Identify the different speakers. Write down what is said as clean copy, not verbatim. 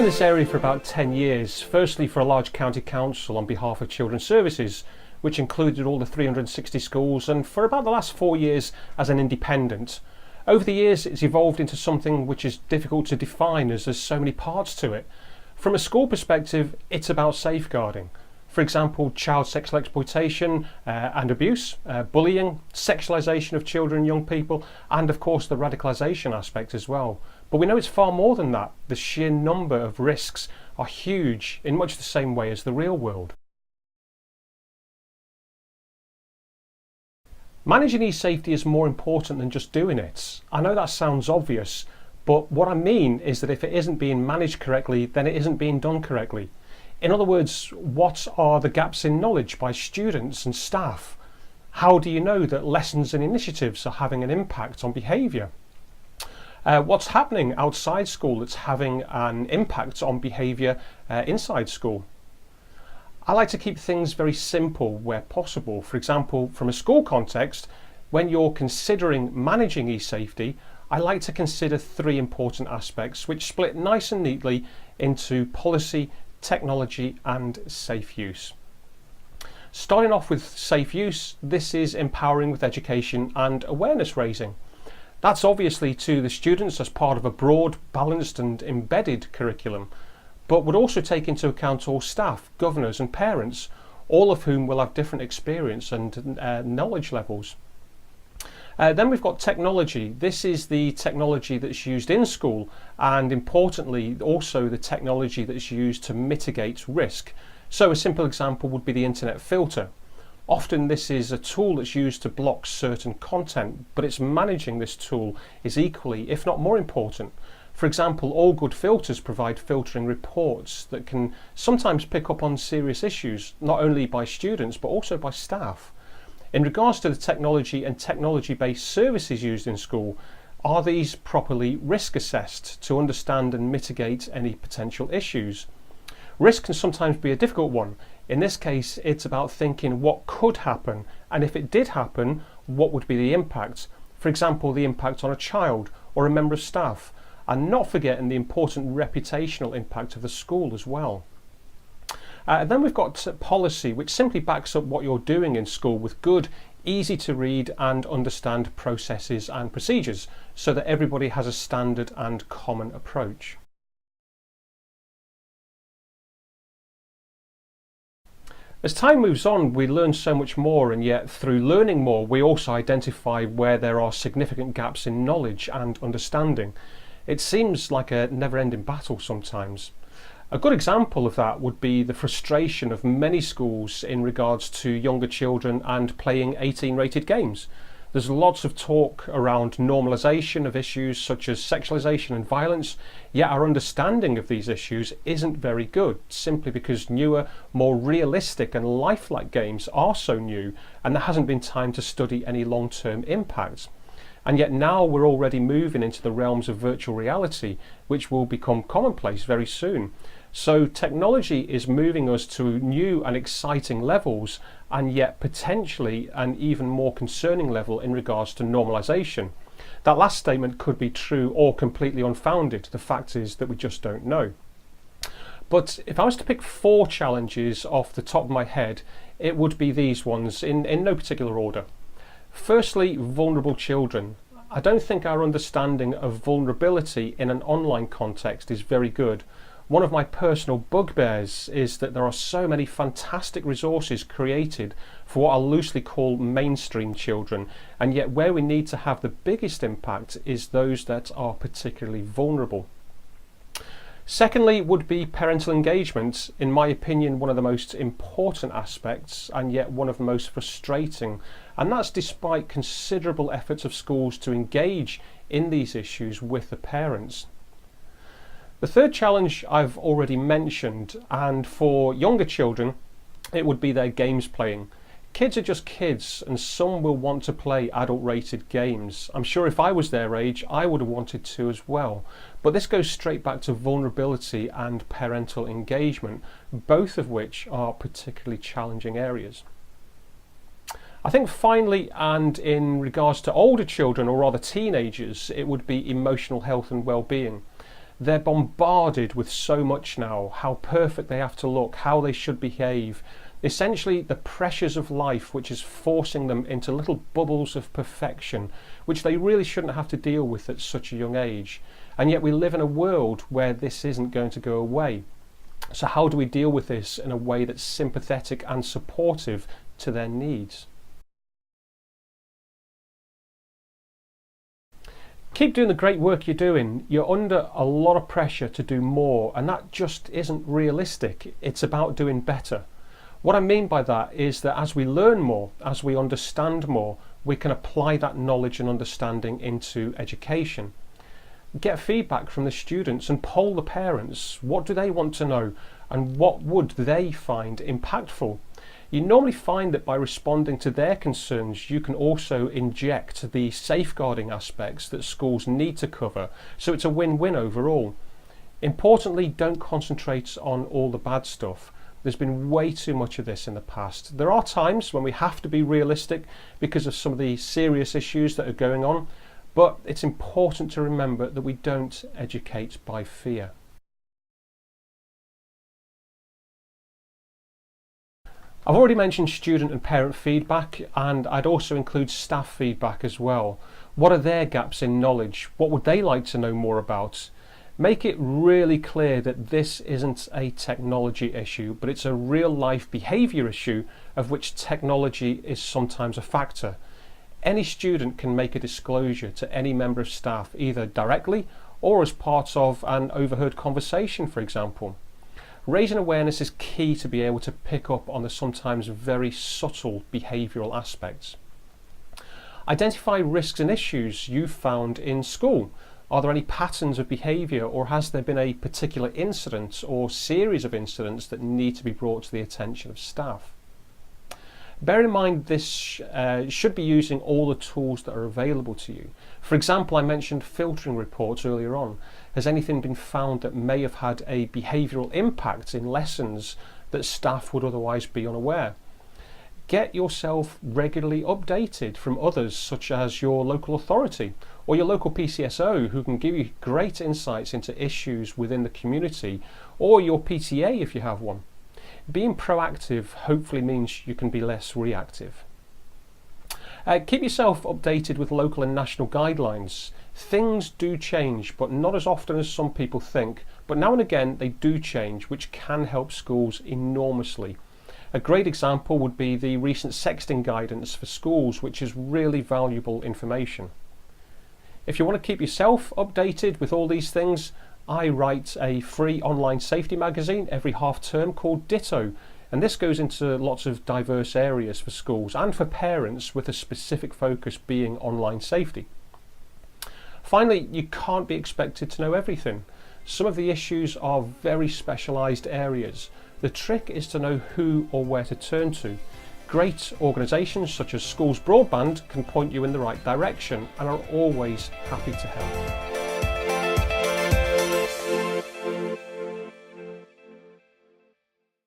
Speaker 1: in this area for about 10 years, firstly for a large county council on behalf of Children's Services, which included all the 360 schools, and for about the last 4 years as an independent. Over the years it's evolved into something which is difficult to define as there's so many parts to it. From a school perspective, it's about safeguarding. For example, child sexual exploitation and abuse, bullying, sexualisation of children and young people, and of course the radicalisation aspect as well. But we know it's far more than that. The sheer number of risks are huge in much the same way as the real world. Managing e-safety is more important than just doing it. I know that sounds obvious, but what I mean is that if it isn't being managed correctly, then it isn't being done correctly. In other words, what are the gaps in knowledge by students and staff? How do you know that lessons and initiatives are having an impact on behaviour? What's happening outside school that's having an impact on behaviour inside school? I like to keep things very simple where possible. For example, from a school context, when you're considering managing e-safety, I like to consider 3 important aspects which split nice and neatly into policy, technology and safe use. Starting off with safe use, this is empowering with education and awareness raising. That's obviously to the students as part of a broad, balanced and embedded curriculum, but would also take into account all staff, governors and parents, all of whom will have different experience and knowledge levels. Then we've got technology. This is the technology that's used in school, and importantly also the technology that's used to mitigate risk. So a simple example would be the internet filter. Often this is a tool that's used to block certain content, but it's managing this tool is equally, if not more important. For example, all good filters provide filtering reports that can sometimes pick up on serious issues, not only by students but also by staff. In regards to the technology and technology-based services used in school, are these properly risk assessed to understand and mitigate any potential issues? Risk can sometimes be a difficult one. In this case, it's about thinking what could happen, and if it did happen, what would be the impact? For example, the impact on a child or a member of staff, and not forgetting the important reputational impact of the school as well. Then we've got policy, which simply backs up what you're doing in school with good, easy to read and understand processes and procedures so that everybody has a standard and common approach. As time moves on, we learn so much more, and yet through learning more we also identify where there are significant gaps in knowledge and understanding. It seems like a never-ending battle sometimes. A good example of that would be the frustration of many schools in regards to younger children and playing 18-rated games. There's lots of talk around normalisation of issues such as sexualisation and violence, yet our understanding of these issues isn't very good, simply because newer, more realistic and lifelike games are so new and there hasn't been time to study any long-term impacts. And yet now we're already moving into the realms of virtual reality, which will become commonplace very soon. So technology is moving us to new and exciting levels, and yet potentially an even more concerning level in regards to normalisation. That last statement could be true or completely unfounded. The fact is that we just don't know. But if I was to pick 4 challenges off the top of my head, it would be these ones in no particular order. Firstly, vulnerable children. I don't think our understanding of vulnerability in an online context is very good. One of my personal bugbears is that there are so many fantastic resources created for what I'll loosely call mainstream children, and yet where we need to have the biggest impact is those that are particularly vulnerable. Secondly would be parental engagement. In my opinion, one of the most important aspects and yet one of the most frustrating, and that's despite considerable efforts of schools to engage in these issues with the parents. The third challenge I've already mentioned, and for younger children it would be their games playing. Kids are just kids, and some will want to play adult rated games. I'm sure if I was their age I would have wanted to as well. But this goes straight back to vulnerability and parental engagement, both of which are particularly challenging areas. I think finally, and in regards to older children, or rather teenagers, it would be emotional health and well-being. They're bombarded with so much now, how perfect they have to look, how they should behave. Essentially, the pressures of life which is forcing them into little bubbles of perfection, which they really shouldn't have to deal with at such a young age. And yet we live in a world where this isn't going to go away. So how do we deal with this in a way that's sympathetic and supportive to their needs? Keep doing the great work you're doing. You're under a lot of pressure to do more, and that just isn't realistic. It's about doing better. What I mean by that is that as we learn more, as we understand more, we can apply that knowledge and understanding into education. Get feedback from the students and poll the parents. What do they want to know, and what would they find impactful? You normally find that by responding to their concerns, you can also inject the safeguarding aspects that schools need to cover, so it's a win-win overall. Importantly, don't concentrate on all the bad stuff. There's been way too much of this in the past. There are times when we have to be realistic because of some of the serious issues that are going on, but it's important to remember that we don't educate by fear. I've already mentioned student and parent feedback, and I'd also include staff feedback as well. What are their gaps in knowledge? What would they like to know more about? Make it really clear that this isn't a technology issue, but it's a real life behaviour issue of which technology is sometimes a factor. Any student can make a disclosure to any member of staff, either directly or as part of an overheard conversation, for example. Raising awareness is key to be able to pick up on the sometimes very subtle behavioural aspects. Identify risks and issues you've found in school. Are there any patterns of behaviour, or has there been a particular incident or series of incidents that need to be brought to the attention of staff? Bear in mind this should be using all the tools that are available to you. For example, I mentioned filtering reports earlier on. Has anything been found that may have had a behavioural impact in lessons that staff would otherwise be unaware? Get yourself regularly updated from others, such as your local authority or your local PCSO, who can give you great insights into issues within the community, or your PTA if you have one. Being proactive hopefully means you can be less reactive. Keep yourself updated with local and national guidelines. Things do change, but not as often as some people think. But now and again they do change, which can help schools enormously. A great example would be the recent sexting guidance for schools, which is really valuable information. If you want to keep yourself updated with all these things, I write a free online safety magazine every half term called Ditto, and this goes into lots of diverse areas for schools and for parents, with a specific focus being online safety. Finally, you can't be expected to know everything. Some of the issues are very specialised areas. The trick is to know who or where to turn to. Great organisations such as Schools Broadband can point you in the right direction and are always happy to help.